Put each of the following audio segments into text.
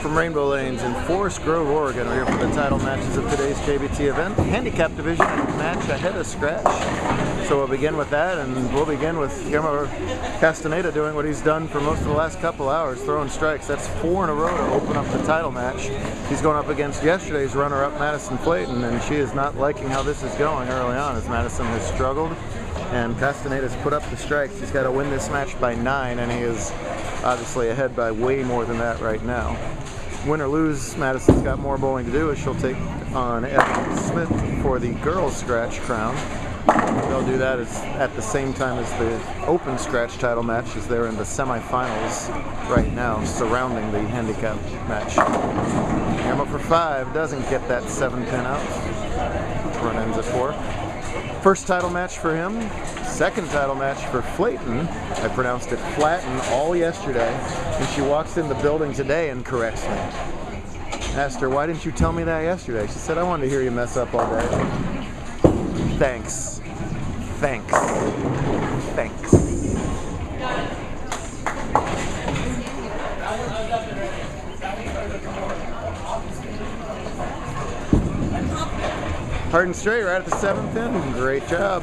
From Rainbow Lanes in Forest Grove, Oregon, we're here for the title matches of today's JBT event. Handicap division match ahead of scratch. So we'll begin with that, and we'll begin with Guillermo Castaneda doing what he's done for most of the last couple hours, throwing strikes. That's 4 in a row to open up the title match. He's going up against yesterday's runner-up, Madison Flayton, and she is not liking how this is going early on, as Madison has struggled. And Castaneda's put up the strikes. He's got to win this match by 9, and he is obviously ahead by way more than that right now. Win or lose, Madison's got more bowling to do as she'll take on Evan Smith for the girls' scratch crown. They'll do that at the same time as the open scratch title match, as they're in the semifinals right now surrounding the handicap match. Guillermo for 5 doesn't get that 7-pin out. Run ends at 4. First title match for him. Second title match for Flayton. I pronounced it Flatten all yesterday, and she walks in the building today and corrects me. Asked her, why didn't you tell me that yesterday? She said, I wanted to hear you mess up all day. Thanks. Thanks. Thanks. Hard and straight right at the 7th pin. Great job.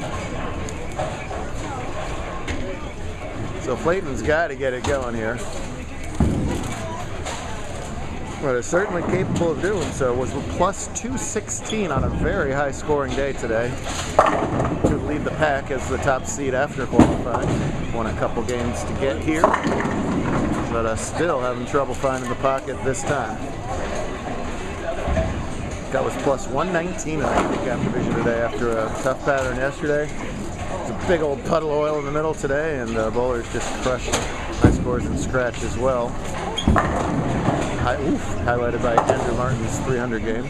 So Flayton's got to get it going here. But is certainly capable of doing so. Was plus 216 on a very high scoring day today to lead the pack as the top seed after qualifying. Won a couple games to get here, but still having trouble finding the pocket this time. That was plus 119 in the handicap division today after a tough pattern yesterday. There's a big old puddle of oil in the middle today, and bowlers just crushed high scores in scratch as well. Highlighted by Andrew Martin's 300 game.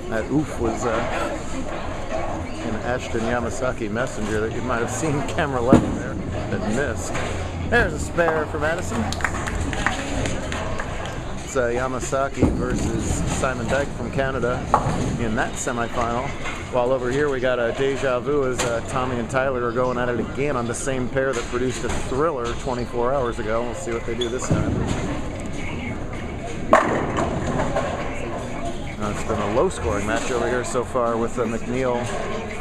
That oof was an Ashton Yamasaki messenger that you might have seen camera left there that missed. There's a spare for Madison. It's Yamasaki versus Simon Dyke from Canada in that semifinal. While over here we got a deja vu as Tommy and Tyler are going at it again on the same pair that produced a thriller 24 hours ago. We'll see what they do this time. It's been a low-scoring match over here so far, with McNeil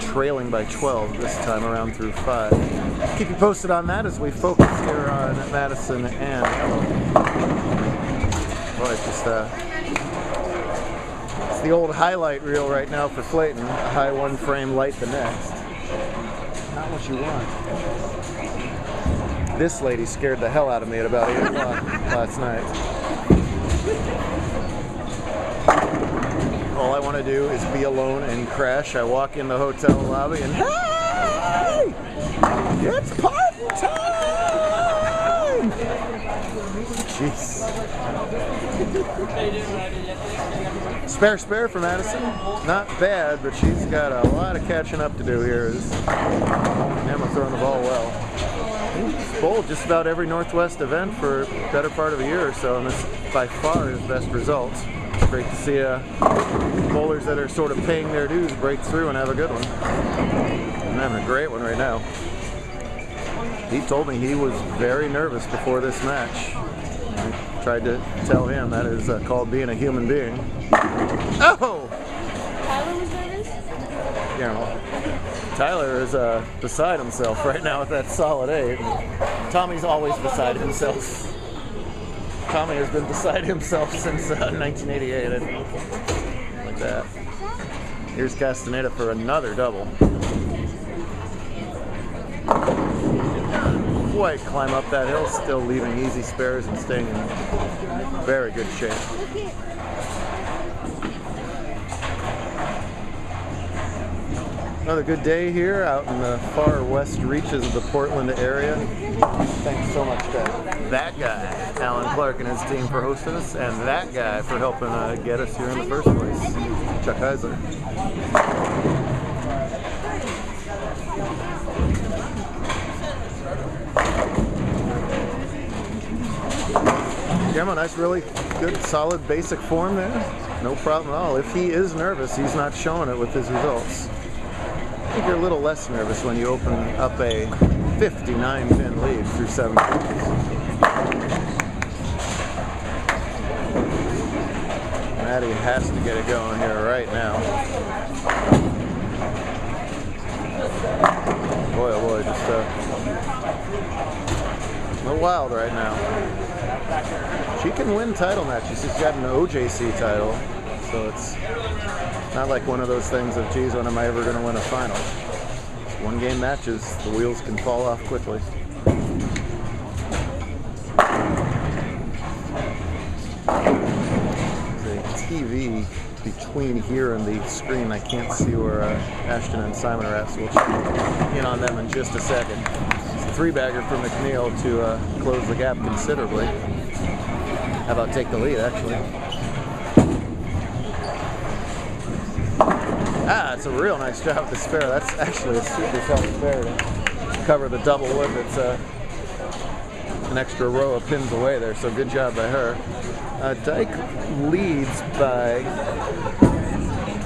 trailing by 12 this time around through 5. Keep you posted on that as we focus here on Madison and Ella. Boy, it's just it's the old highlight reel right now for Flayton. High one frame, light the next. Not what you want. This lady scared the hell out of me at about 8 o'clock last night. All I want to do is be alone and crash. I walk in the hotel lobby and, hey! It's party time! Jeez. Spare for Madison. Not bad, but she's got a lot of catching up to do here. Emma throwing the ball well. He's bowled just about every Northwest event for a better part of a year or so, and this by far his best results. Great to see bowlers that are sort of paying their dues break through and have a good one. I'm having a great one right now. He told me he was very nervous before this match. I tried to tell him that is called being a human being. Oh! Tyler was nervous? Yeah, well, Tyler is beside himself right now with that solid 8. Tommy's always beside himself. Tommy has been beside himself since 1988. Like that. Here's Castaneda for another double. Quite climb up that hill, still leaving easy spares and staying in very good shape. Another good day here out in the far west reaches of the Portland area. Thanks so much to that guy, Alan Clark, and his team for hosting us, and that guy for helping get us here in the first place, Chuck Heisler. Guillermo, nice, really good, solid, basic form there. No problem at all. If he is nervous, he's not showing it with his results. I think you're a little less nervous when you open up a 59-pin lead through 7 pins. Maddie has to get it going here right now. Boy, oh boy, just a little wild right now. She can win title matches. She's got an OJC title, so it's not like one of those things of, geez, when am I ever going to win a final? It's one-game matches. The wheels can fall off quickly. TV between here and the screen. I can't see where Ashton and Simon are at, so we'll check in on them in just a second. It's a three-bagger for McNeil to close the gap considerably. How about take the lead, actually? Ah, it's a real nice job with the spare. That's actually a super tough spare to cover the double wood that's an extra row of pins away there, so good job by her. Dyke leads by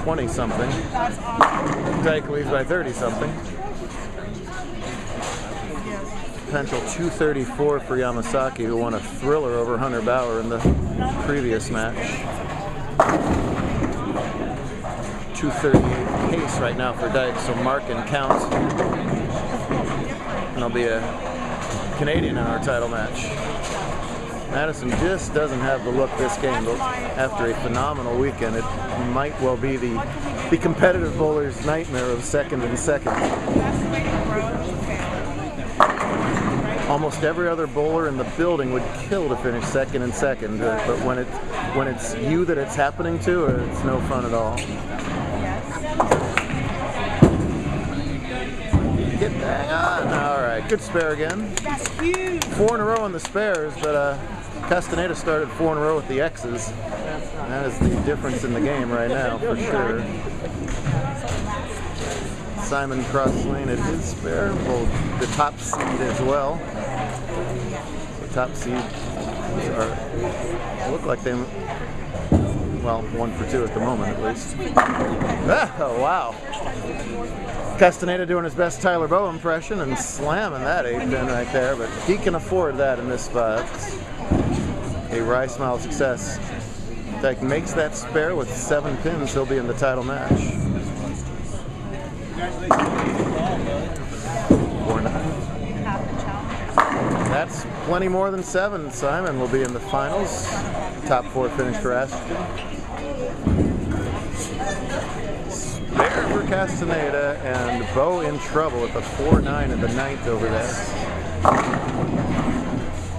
20-something. Dyke leads by 30-something. Potential 234 for Yamasaki, who won a thriller over Hunter Bauer in the previous match. 238 pace right now for Dyke, so mark and count. And there'll be a Canadian in our title match. Madison just doesn't have the look this game, but after a phenomenal weekend, it might well be the competitive bowler's nightmare of second and second. Almost every other bowler in the building would kill to finish second and second, but when it's you that it's happening to, it's no fun at all. Get hang on. All right, good spare again. 4 in a row on the spares, but Castaneda started 4 in a row with the X's. That is the difference in the game right now, for sure. Simon cross-lane his spare. Well, the top seed as well. The top seed look like they, well, 1 for 2 at the moment at least. Oh, wow. Castaneda doing his best Tyler Bowe impression and slamming that 8-pin right there, but he can afford that in this spot. A wry smile success. Dyke makes that spare with 7 pins, he'll be in the title match. 4-9. That's plenty more than 7. Simon will be in the finals. Top 4 finish for Ashton. Spare for Castaneda, and Bowe in trouble with a 4-9 in the 9th over there.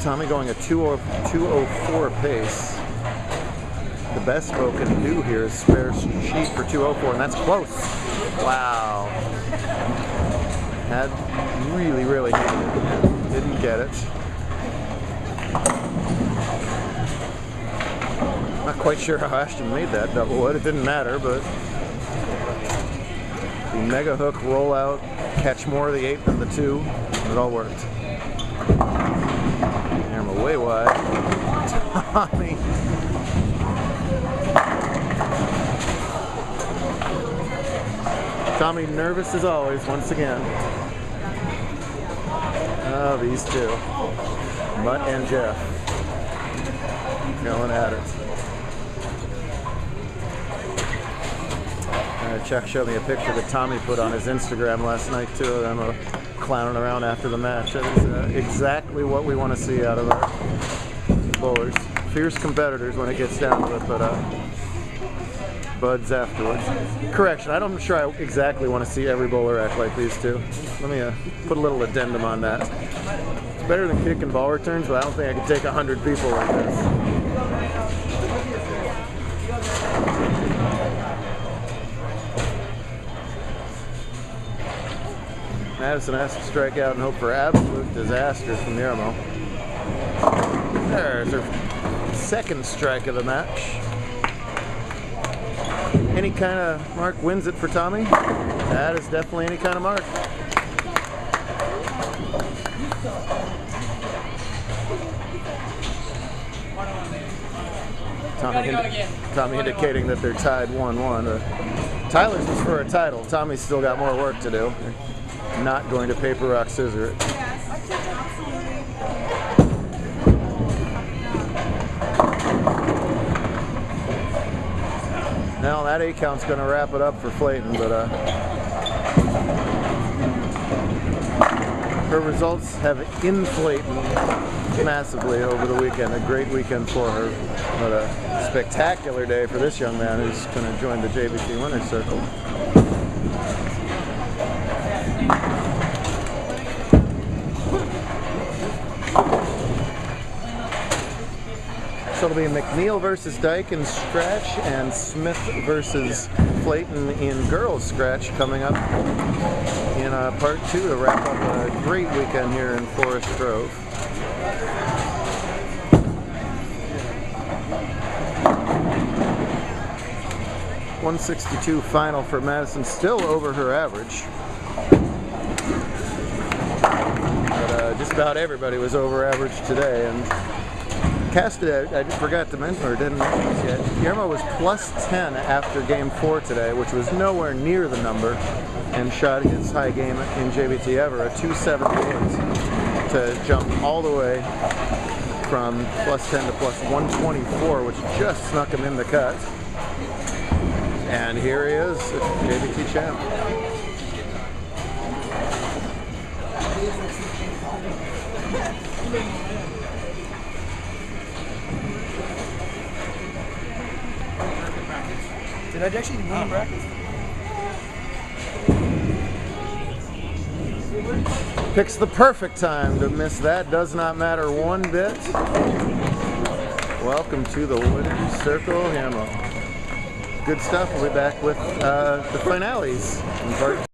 Tommy going a 204 pace. The best Bowe can do here is spare sheet for 204, and that's close. Wow. Had really needed it. Didn't get it. Not quite sure how Ashton made that double wood. It didn't matter, but the mega hook rollout, catch more of the 8 than the 2, and it all worked. Hammer way wide. Tommy. Tommy nervous as always once again. Oh, these two. Mutt and Jeff. Going at it. Chuck showed me a picture that Tommy put on his Instagram last night, too, of them clowning around after the match. That is exactly what we want to see out of our bowlers. Fierce competitors when it gets down to it, but buds afterwards. Correction, I'm sure I exactly want to see every bowler act like these two. Let me put a little addendum on that. It's better than kicking ball returns, but I don't think I could take 100 people like this. Madison has to strike out and hope for absolute disaster from Yermo. There's her second strike of the match. Any kind of mark wins it for Tommy. That is definitely any kind of mark. Tommy indicating that they're tied 1-1. Tyler's was for a title. Tommy's still got more work to do. Not going to paper, rock, scissors it. that 8 count's going to wrap it up for Flayton, but her results have inflated massively over the weekend. A great weekend for her, but a spectacular day for this young man who's going to join the JBT Winners Circle. So it'll be McNeil versus Dyke in scratch and Smith versus Flayton in girls scratch coming up in part 2 to wrap up a great weekend here in Forest Grove. .162 final for Madison, still over her average. But just about everybody was over average today. And casted, I forgot to mention, or didn't mention this yet, Guillermo was +10 after game 4 today, which was nowhere near the number, and shot his high game in JBT ever, a 278, to jump all the way from +10 to +124, which just snuck him in the cut. And here he is, JBT champ. Did I actually win in brackets? Picks the perfect time to miss that. Does not matter one bit. Welcome to the Winners Circle, Hamo. Good stuff. We'll be back with the finales in part